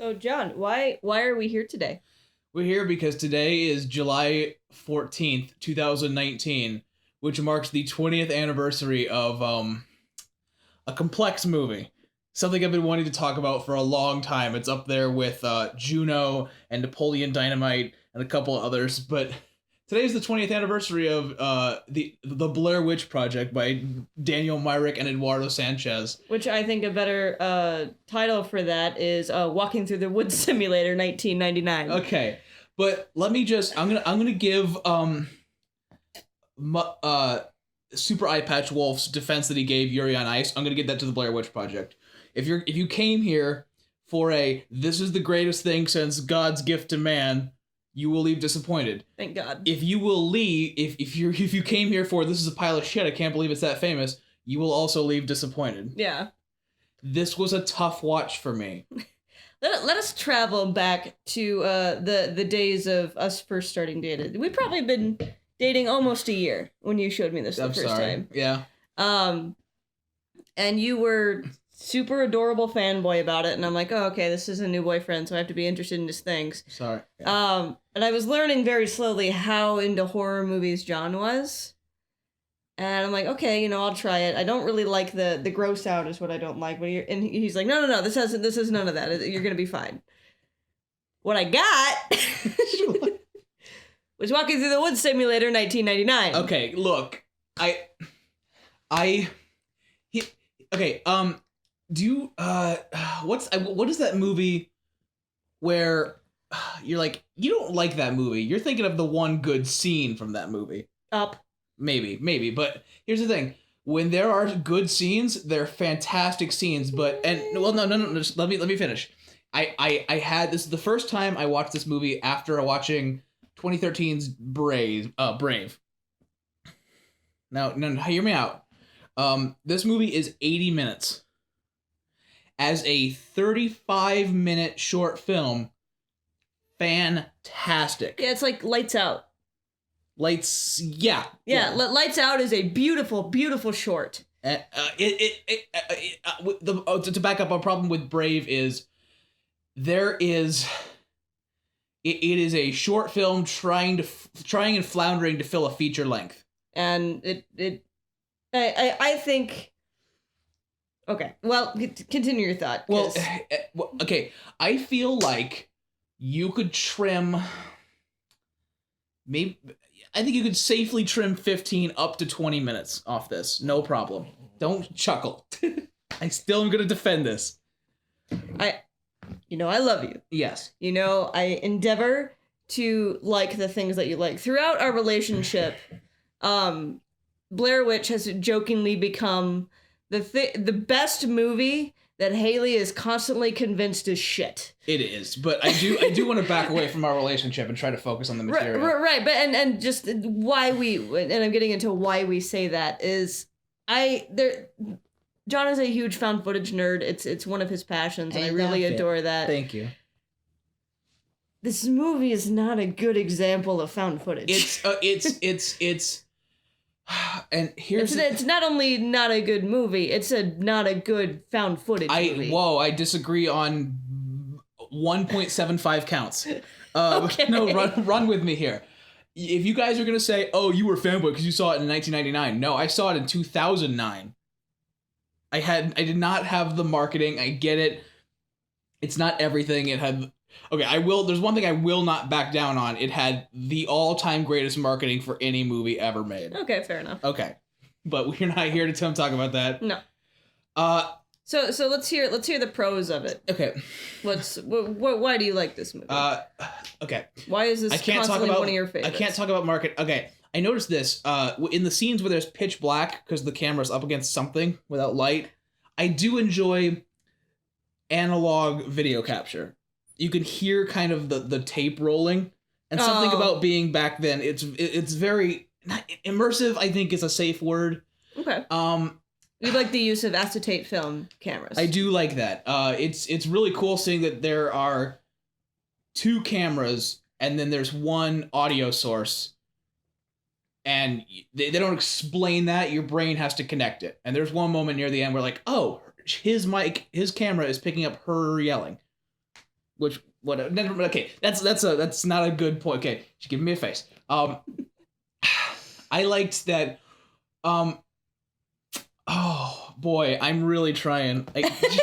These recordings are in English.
So, John, why are we here today? We're here because today is July 14th, 2019, which marks the 20th anniversary of a complex movie. Something I've been wanting to talk about for a long time. It's up there with Juno and Napoleon Dynamite and a couple of others, but today's the 20th anniversary of the Blair Witch Project by Daniel Myrick and Eduardo Sanchez. Which I think a better title for that is Walking Through the Woods Simulator 1999. Okay, but let me just I'm gonna give Super Eye Patch Wolf's defense that he gave Yuri on Ice. I'm gonna give that to the Blair Witch Project. If you came here for this is the greatest thing since God's gift to man, you will leave disappointed. Thank God. If you will leave, if you came here for this is a pile of shit, I can't believe it's that famous, you will also leave disappointed. Yeah. This was a tough watch for me. Let us travel back to the days of us first starting dating. We've probably been dating almost a year when you showed me this the first time. Yeah. And you were super adorable fanboy about it, and I'm like, oh, okay, this is a new boyfriend, so I have to be interested in his things. Sorry. Yeah. And I was learning very slowly how into horror movies John was. And I'm like, okay, I'll try it. I don't really like the gross out is what I don't like. And he's like, no, this is none of that. You're gonna be fine. What I got was Walking Through the Woods Simulator 1999. Okay, look, do you what is that movie where you're like, you don't like that movie? You're thinking of the one good scene from that movie. Up. Maybe, but here's the thing. When there are good scenes, they're fantastic scenes, no, just let me finish. I had this is the first time I watched this movie after watching 2013's Brave. Now, hear me out. This movie is 80 minutes. As a 35-minute short film, fantastic. Yeah, it's like Lights Out. Yeah. Lights Out is a beautiful, beautiful short. To back up, a problem with Brave is it is a short film trying and floundering to fill a feature length. And I think. Okay, well, continue your thought. Well, okay, I feel like you could trim. Maybe I think you could safely trim 15 up to 20 minutes off this. No problem. Don't chuckle. I still am going to defend this. I love you. Yes. I endeavor to like the things that you like. Throughout our relationship, Blair Witch has jokingly become the best movie that Haley is constantly convinced is shit. It is, but I do want to back away from our relationship and try to focus on the material. Right, but and just why I'm getting into why we say that is John is a huge found footage nerd. It's one of his passions, and I really adore that. Thank you. This movie is not a good example of found footage. It's and here's it's not only not a good movie, it's not a good found footage movie. I disagree on 1.75 counts. Okay. No, run with me here. If you guys are gonna say, oh, you were fanboy because you saw it in 1999, no, I saw it in 2009. I did not have the marketing. I get it. It's not everything. It had. Okay, there's one thing I will not back down on. It had the all-time greatest marketing for any movie ever made. Okay, fair enough. Okay, but we're not here to talk about that. No. So let's hear the pros of it. Okay. Why do you like this movie? Okay. Why is this constantly one of your favorites? I can't talk about market. Okay, I noticed this. In the scenes where there's pitch black because the camera's up against something without light, I do enjoy analog video capture. You can hear kind of the tape rolling, and something about being back then. It's very immersive. I think is a safe word. Okay. You like the use of acetate film cameras. I do like that. It's really cool seeing that there are two cameras and then there's one audio source, and they don't explain that. Your brain has to connect it. And there's one moment near the end where like, oh, his camera is picking up her yelling. which what? Never, okay, that's not a good point. Okay, she's giving me a face. I liked that. Oh boy, I'm really trying.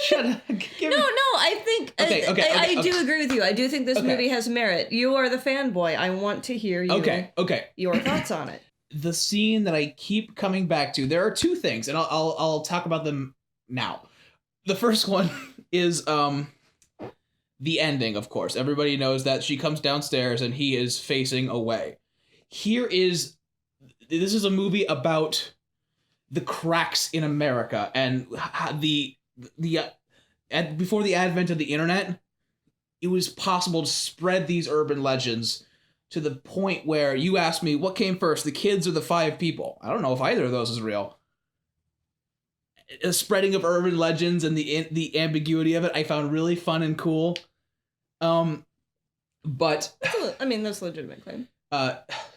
Shut up. I think I do agree with you. I do think this movie has merit. You are the fanboy. I want to hear you. Your thoughts on it. The scene that I keep coming back to. There are two things, and I'll talk about them now. The first one is the ending. Of course, everybody knows that she comes downstairs and he is facing away. This is a movie about the cracks in America and before the advent of the internet, it was possible to spread these urban legends to the point where you asked me what came first, the kids or the 5 people. I don't know if either of those is real. A spreading of urban legends and the ambiguity of it, I found really fun and cool. But I mean, that's a legitimate claim.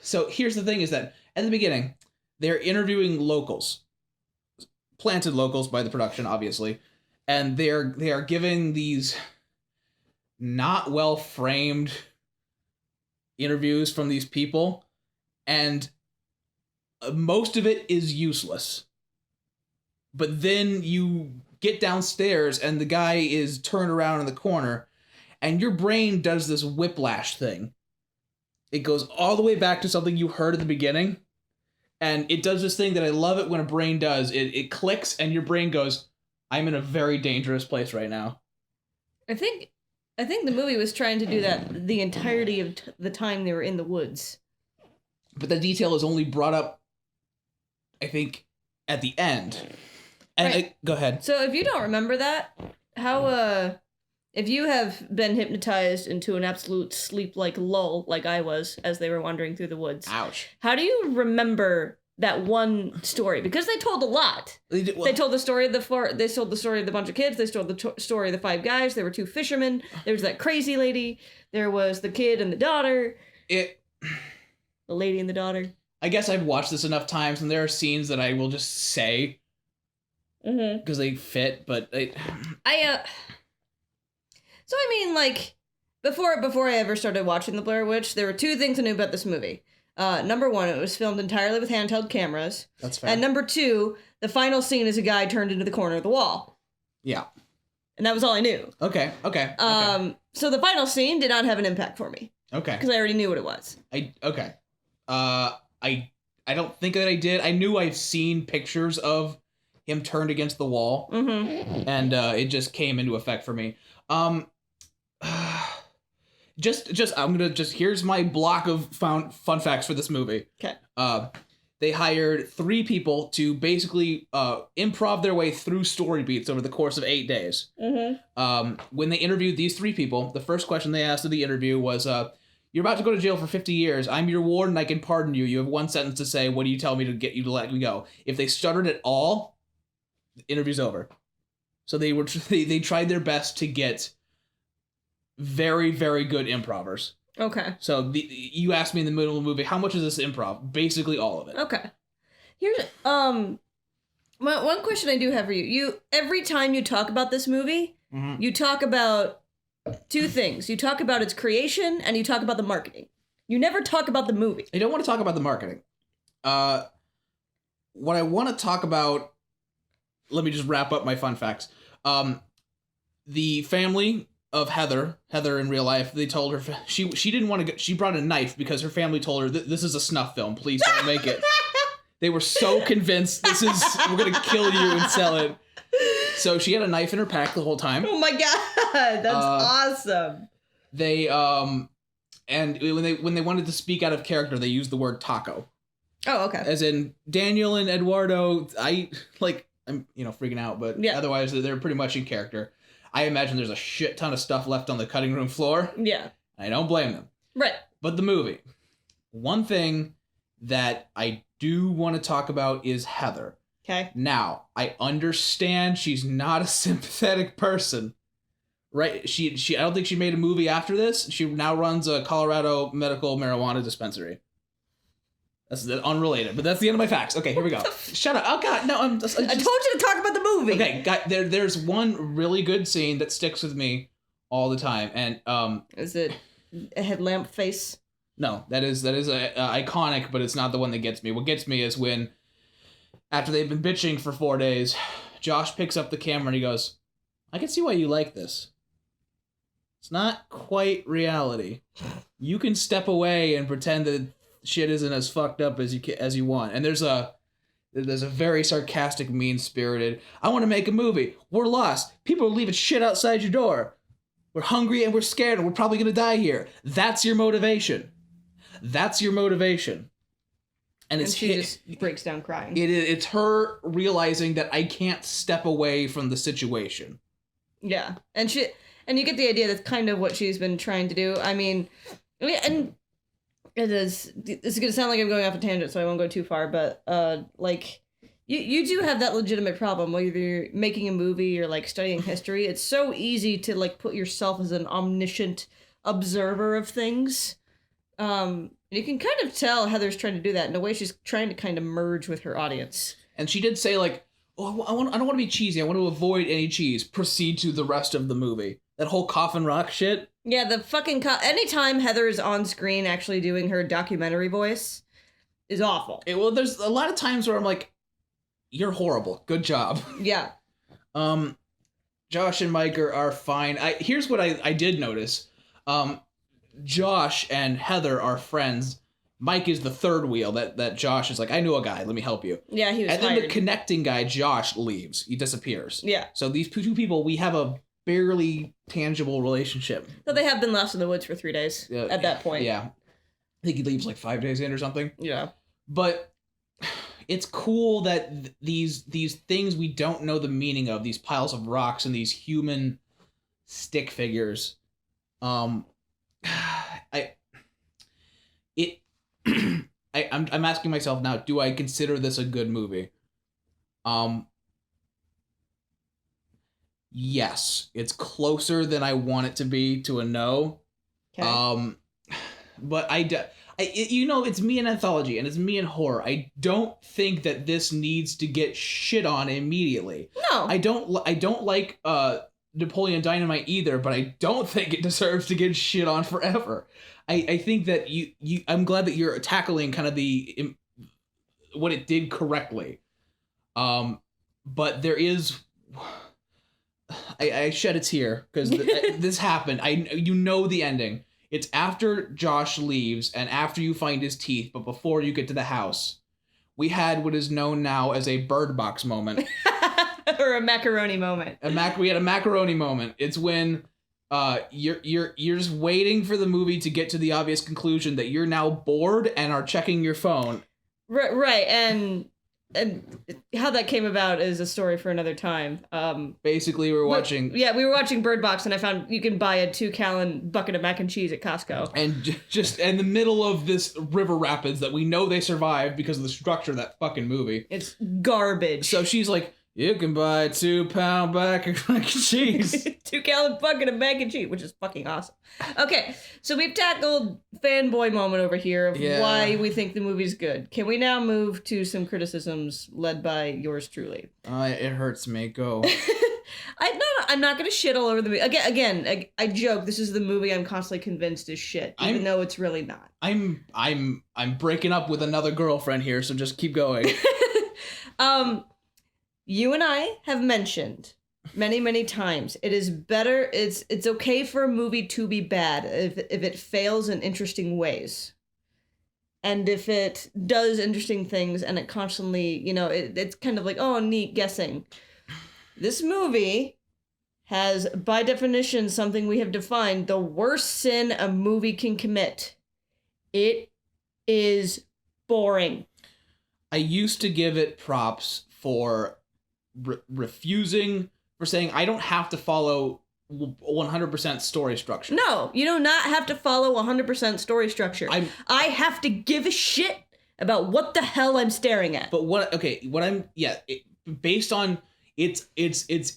So here's the thing: is that at the beginning, they're interviewing locals, planted locals by the production, obviously, and they are giving these not well framed interviews from these people, and most of it is useless. But then you get downstairs and the guy is turned around in the corner, and your brain does this whiplash thing. It goes all the way back to something you heard at the beginning, and it does this thing that I love it when a brain does. It clicks, and your brain goes, I'm in a very dangerous place right now. I think the movie was trying to do that the entirety of the time they were in the woods. But the detail is only brought up, I think, at the end. And right. Go ahead. So if you don't remember that, how if you have been hypnotized into an absolute sleep-like lull, like I was, as they were wandering through the woods. Ouch. How do you remember that one story? Because they told a lot. They told the story of they told the story of the bunch of kids. They told the story of the 5 guys. There were 2 fishermen. There was that crazy lady. There was the kid and the daughter. The lady and the daughter. I guess I've watched this enough times, and there are scenes that I will just say because they fit. But So I mean, like, before I ever started watching The Blair Witch, there were 2 things I knew about this movie. Number 1, it was filmed entirely with handheld cameras. That's fair. And number 2, the final scene is a guy turned into the corner of the wall. Yeah. And that was all I knew. Okay. So the final scene did not have an impact for me. Okay. Because I already knew what it was. I don't think that I did. I knew I've seen pictures of him turned against the wall. Mm-hmm. And it just came into effect for me. Here's my block of fun facts for this movie. Okay. They hired 3 people to basically improv their way through story beats over the course of 8 days. Mm-hmm. When they interviewed these 3 people, the first question they asked of the interview was, you're about to go to jail for 50 years. I'm your warden. I can pardon you. You have 1 sentence to say. What do you tell me to get you to let me go? If they stuttered at all, the interview's over. So they tried their best to get very, very good improvers. Okay. So you asked me in the middle of the movie, how much is this improv? Basically all of it. Okay. Here's one question I do have for you. You every time you talk about this movie, mm-hmm. you talk about 2 things. You talk about its creation and you talk about the marketing. You never talk about the movie. I don't want to talk about the marketing. What I want to talk about, let me just wrap up my fun facts. The family of Heather in real life, they told her she didn't want to go. She brought a knife because her family told her this is a snuff film. Please don't make it. They were so convinced we're gonna kill you and sell it. So she had a knife in her pack the whole time. Oh my god, that's awesome. They and when they wanted to speak out of character, they used the word taco. Oh, okay. As in Daniel and Eduardo. I'm freaking out, but yeah. Otherwise they're pretty much in character. I imagine there's a shit ton of stuff left on the cutting room floor. Yeah. I don't blame them. Right. But the movie. One thing that I do want to talk about is Heather. Okay. Now, I understand she's not a sympathetic person. Right? She I don't think she made a movie after this. She now runs a Colorado medical marijuana dispensary. That's unrelated, but that's the end of my facts. Okay, here we go. Shut up. Oh, God, no. I told you to talk about the movie. Okay, there's one really good scene that sticks with me all the time. And is it a headlamp face? No, that is iconic, but it's not the one that gets me. What gets me is when, after they've been bitching for 4 days, Josh picks up the camera and he goes, "I can see why you like this. It's not quite reality. You can step away and pretend that shit isn't as fucked up as you want." And there's a very sarcastic, mean-spirited, "I want to make a movie. We're lost. People are leaving shit outside your door. We're hungry and we're scared and we're probably going to die here. That's your motivation. That's your motivation." And she just breaks down crying. It's her realizing that I can't step away from the situation. Yeah. And you get the idea that's kind of what she's been trying to do. I mean, and it's going to sound like I'm going off a tangent, so I won't go too far, but like you do have that legitimate problem, whether you're making a movie or like studying history. It's so easy to like put yourself as an omniscient observer of things. You can kind of tell Heather's trying to do that in a way. She's trying to kind of merge with her audience. And she did say like, "Oh, I don't want to be cheesy. I want to avoid any cheese." Proceed to the rest of the movie. That whole coffin rock shit. Yeah, the fucking anytime Heather is on screen actually doing her documentary voice is awful. Well, there's a lot of times where I'm like, "You're horrible. Good job." Yeah. Josh and Mike are fine. Here's what I did notice. Josh and Heather are friends. Mike is the third wheel that Josh is like, "I know a guy, let me help you." Yeah, he was And hired. then the connecting guy, Josh, leaves. He disappears. Yeah. So these two people, we have a barely tangible relationship. So they have been lost in the woods for 3 days at that point. Yeah. I think he leaves like 5 days in or something. Yeah. But it's cool that these things we don't know the meaning of, these piles of rocks and these human stick figures, I'm asking myself now, do I consider this a good movie? Yes, it's closer than I want it to be to a no. Okay. But it's me in anthology and it's me in horror. I don't think that this needs to get shit on immediately. No. I don't like Napoleon Dynamite either, but I don't think it deserves to get shit on forever. I think that I'm glad that you're tackling kind of what it did correctly. But there is, I shed a tear because this happened. You know the ending. It's after Josh leaves and after you find his teeth, but before you get to the house. We had what is known now as a Bird Box moment. Or a Macaroni Moment. We had a Macaroni Moment. It's when you're just waiting for the movie to get to the obvious conclusion that you're now bored and are checking your phone. Right, and how that came about is a story for another time. Basically, we were watching Bird Box, and I found you can buy a 2-gallon bucket of mac and cheese at Costco. And just in the middle of this river rapids that we know they survived because of the structure of that fucking movie. It's garbage. So she's like, "You can buy a 2-pound bag of mac and cheese." 2-gallon bucket of mac and cheese, which is fucking awesome. Okay, so we've tackled fanboy moment over here of why we think the movie's good. Can we now move to some criticisms led by yours truly? It hurts me. Go. I'm not gonna shit all over the movie. Again, I joke. This is the movie I'm constantly convinced is shit, even though it's really not. I'm breaking up with another girlfriend here, so just keep going. You and I have mentioned many times it is better. It's okay for a movie to be bad if it fails in interesting ways, and if it does interesting things and it constantly, it's kind of like, oh, neat guessing. This movie has, by definition, something we have defined: the worst sin a movie can commit. It is boring. I used to give it props for refusing, for saying I don't have to follow 100% story structure. No, you do not have to follow 100% story structure. I have to give a shit about what the hell I'm staring at. But based on it's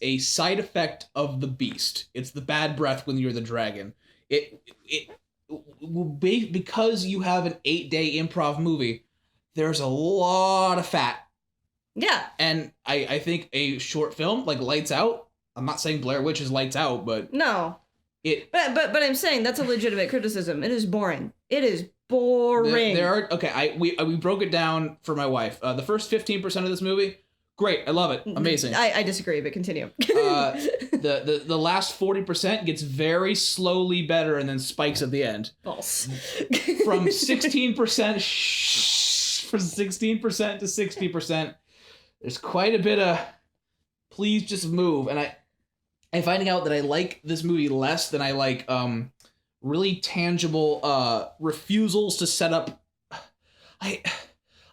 a side effect of the beast. It's the bad breath when you're the dragon. Because you have an 8-day improv movie, there's a lot of fat. Yeah. And I think a short film like Lights Out, I'm not saying Blair Witch is Lights Out, but... No. But I'm saying that's a legitimate criticism. It is boring. It is boring. There are okay. We broke it down for my wife. The first 15% of this movie, great. I love it. Amazing. I disagree, but continue. The last 40% gets very slowly better and then spikes at the end. False. From 16% from 16% to 60%. There's quite a bit of please just move, and I'm finding out that I like this movie less than I like really tangible refusals to set up. I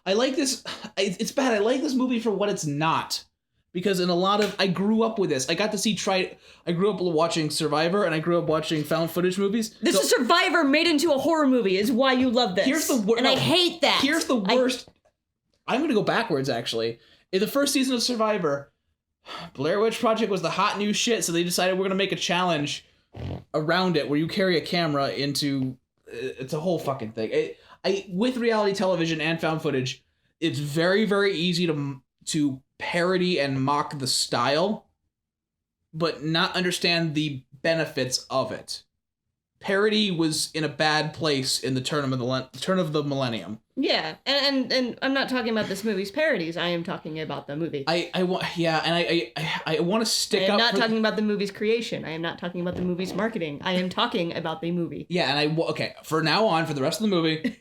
like this. It's bad. I like this movie for what it's not, because in a lot of I grew up with this. I got to see I grew up watching Survivor, and I grew up watching found footage movies. This is Survivor made into a horror movie. Is why you love this. Here's the worst, and I hate that. Here's the worst. I'm gonna go backwards actually. In the first season of Survivor, Blair Witch Project was the hot new shit, so they decided we're gonna make a challenge around it where you carry a camera into. It's a whole fucking thing. With reality television and found footage, it's very, very easy to parody and mock the style, but not understand the benefits of it. Parody was in a bad place in the turn of the millennium. Yeah, and I'm not talking about this movie's parodies. I am talking about the movie. I want to stick up. I am not talking about the movie's creation. I am not talking about the movie's marketing. I am talking about the movie. Yeah, and for now on, for the rest of the movie,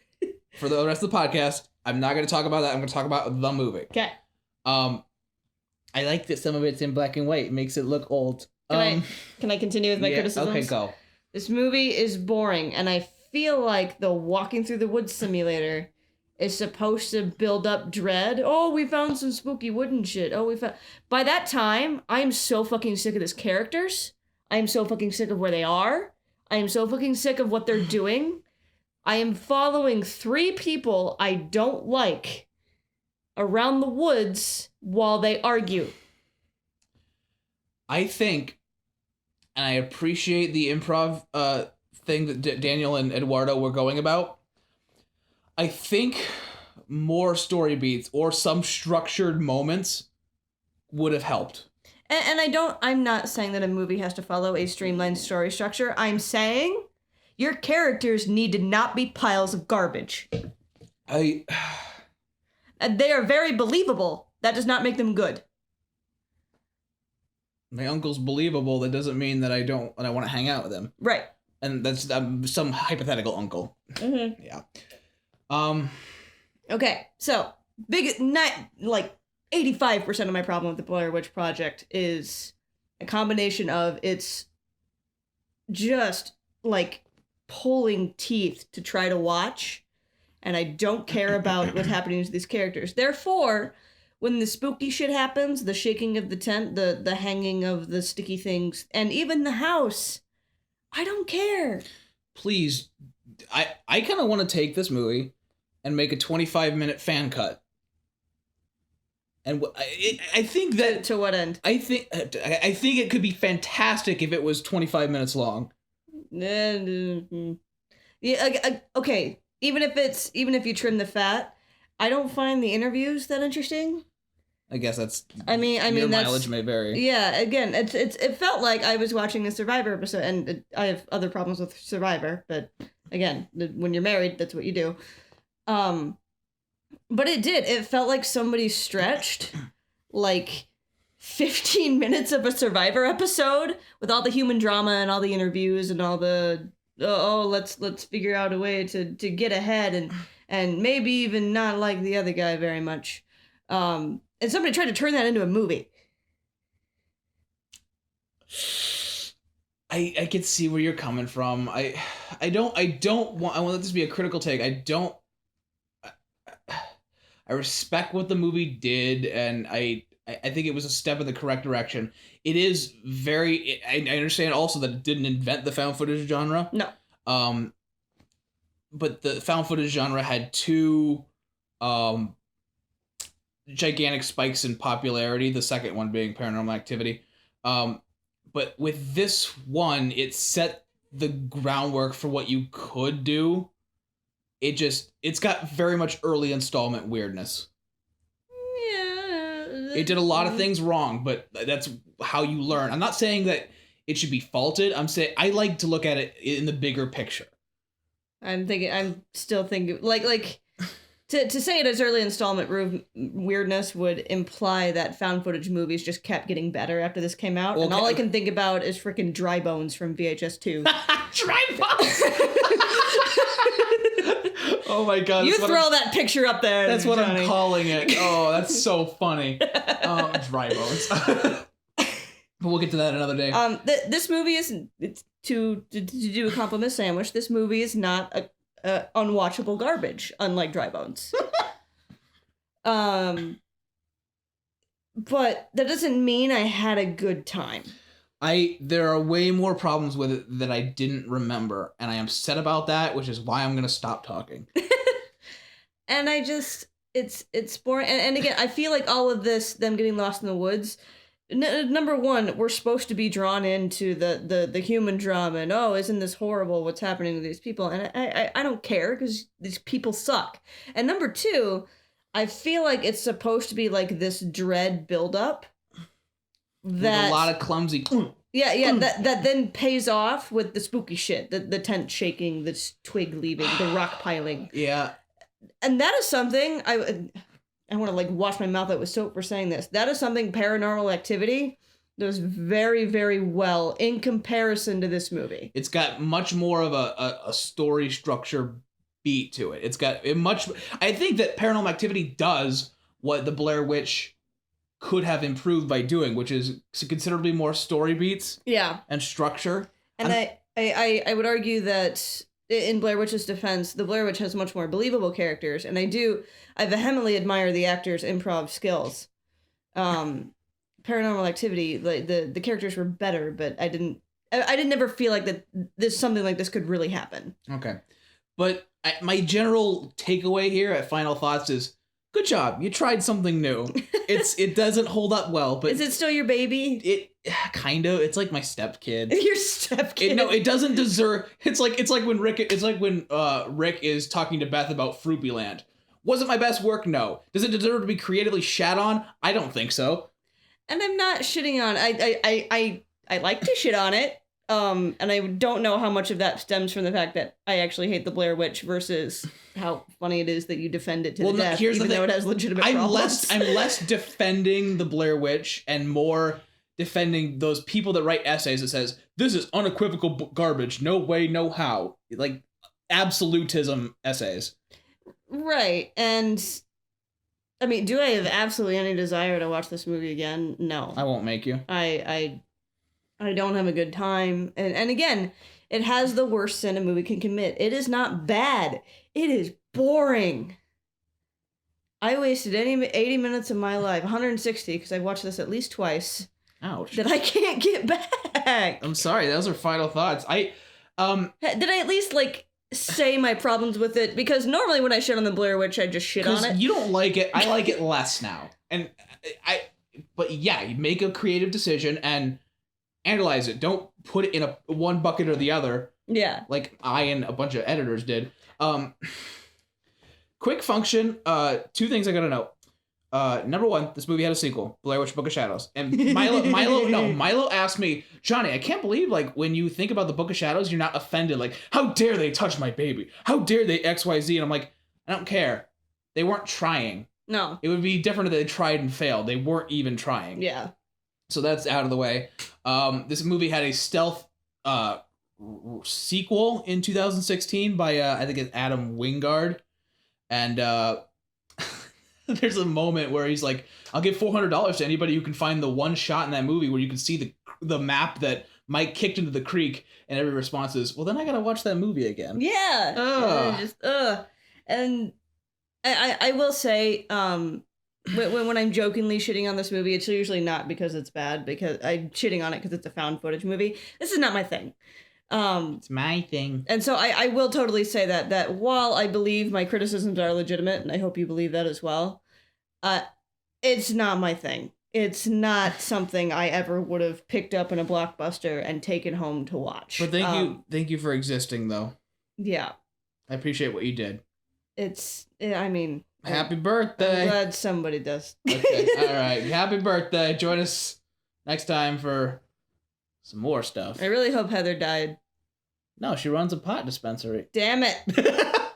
for the rest of the podcast, I'm not going to talk about that. I'm going to talk about the movie. Okay. I like that some of it's in black and white. It makes it look old. Can I continue with my criticisms? Okay, go. This movie is boring, and I feel like the walking through the woods simulator is supposed to build up dread. Oh, we found some spooky wood and shit. By that time, I am so fucking sick of these characters. I am so fucking sick of where they are. I am so fucking sick of what they're doing. I am following 3 people I don't like around the woods while they argue. I think, and I appreciate the improv thing that Daniel and Eduardo were going about. I think more story beats or some structured moments would have helped. And I'm not saying that a movie has to follow a streamlined story structure. I'm saying your characters need to not be piles of garbage. They are very believable. That does not make them good. My uncle's believable. That doesn't mean that I want to hang out with him. Right. And that's some hypothetical uncle. Mm-hmm. Yeah. Okay, so not like 85% of my problem with the Blair Witch Project is a combination of it's just like pulling teeth to try to watch, and I don't care about what's happening to these characters. Therefore, when the spooky shit happens, the shaking of the tent, the hanging of the sticky things, and even the house, I don't care. Please, I kind of want to take this movie and make a 25-minute fan cut. And I think that... To what end? I think it could be fantastic if it was 25 minutes long. Yeah, okay. Even if you trim the fat, I don't find the interviews that interesting. I guess that's... I mean, your that's, mileage may vary. Yeah, again, it felt like I was watching a Survivor episode, and I have other problems with Survivor, but again, when you're married, that's what you do. But it felt like somebody stretched like 15 minutes of a Survivor episode with all the human drama and all the interviews and all the let's figure out a way to get ahead and maybe even not like the other guy very much. And somebody tried to turn that into a movie. I can see where you're coming from. I want this to be a critical take. I respect what the movie did, and I think it was a step in the correct direction. It is very... I understand also that it didn't invent the found footage genre. No. But the found footage genre had 2 gigantic spikes in popularity, the second one being Paranormal Activity. But with this one, it set the groundwork for what you could do. It's got very much early installment weirdness. Yeah. It did a lot of things wrong, but that's how you learn. I'm not saying that it should be faulted. I'm saying I like to look at it in the bigger picture. I'm still thinking like to say it as early installment weirdness would imply that found footage movies just kept getting better after this came out. And all I can think about is freaking Dry Bones from VHS 2. Dry Bones! Oh my god. You throw that picture up there. That's what Johnny. I'm calling it. Oh, that's so funny. Dry Bones. But we'll get to that another day. This movie is to do a compliment sandwich. This movie is not a unwatchable garbage, unlike Dry Bones. But that doesn't mean I had a good time. There are way more problems with it that I didn't remember, and I am upset about that, which is why I'm gonna stop talking. And I just it's boring. And again, I feel like all of this, them getting lost in the woods. Number one, we're supposed to be drawn into the human drama, and isn't this horrible? What's happening to these people? And I don't care because these people suck. And number two, I feel like it's supposed to be like this dread buildup that with a lot of clumsy. that then pays off with the spooky shit, the tent shaking, the twig leaving, the rock piling. Yeah, and that is something I want to like wash my mouth out with soap for saying this. That is something Paranormal Activity does very, very well in comparison to this movie. It's got much more of a story structure beat to it. It's got much. I think that Paranormal Activity does what the Blair Witch could have improved by doing, which is considerably more story beats. Yeah. And structure. And I would argue that in Blair Witch's defense, the Blair Witch has much more believable characters, and I vehemently admire the actors' improv skills. Paranormal Activity, the characters were better, but I didn't ever feel like that something like this could really happen. Okay, but my general takeaway here at Final Thoughts is, good job, you tried something new. It doesn't hold up well, but is it still your baby? It kind of. It's like my stepkid. Your stepkid. It doesn't deserve. It's like when Rick is talking to Beth about Fruity Land. Was it my best work? No. Does it deserve to be creatively shat on? I don't think so. And I'm not shitting on. I like to shit on it. And I don't know how much of that stems from the fact that I actually hate the Blair Witch versus how funny it is that you defend it to the death, even though it has legitimate problems. I'm less defending the Blair Witch and more defending those people that write essays that says, this is unequivocal garbage, no way, no how. Like, absolutism essays. Right, and I mean, do I have absolutely any desire to watch this movie again? No. I won't make you. I don't have a good time. And again, it has the worst sin a movie can commit. It is not bad. It is boring. I wasted 80 minutes of my life, 160, because I watched this at least twice. Ouch. That I can't get back. I'm sorry, those are Final Thoughts. Did I at least, like, say my problems with it? Because normally when I shit on the Blair Witch, I just shit on it. You don't like it. I like it less now. But yeah, you make a creative decision and analyze it. Don't put it in one bucket or the other. Yeah. Like I and a bunch of editors did. Quick function. Two things I gotta know. Number one, this movie had a sequel, Blair Witch Book of Shadows. And Milo asked me, Johnny, I can't believe, like, when you think about the Book of Shadows, you're not offended. Like, how dare they touch my baby? How dare they XYZ? And I'm like, I don't care. They weren't trying. No. It would be different if they tried and failed. They weren't even trying. Yeah. So that's out of the way. This movie had a stealth sequel in 2016 by, I think it's Adam Wingard. And, there's a moment where he's like, I'll give $400 to anybody who can find the one shot in that movie where you can see the map that Mike kicked into the creek, and every response is, well, then I gotta watch that movie again. Yeah. And I will say, when I'm jokingly shitting on this movie, it's usually not because it's bad, because I'm shitting on it because it's a found footage movie. This is not my thing. It's my thing. And so I will totally say that while I believe my criticisms are legitimate, and I hope you believe that as well, it's not my thing. It's not something I ever would have picked up in a Blockbuster and taken home to watch. But thank you for existing, though. Yeah. I appreciate what you did. Happy birthday. I'm glad somebody does. Okay, all right. Happy birthday. Join us next time for some more stuff. I really hope Heather died. No, she runs a pot dispensary. Damn it.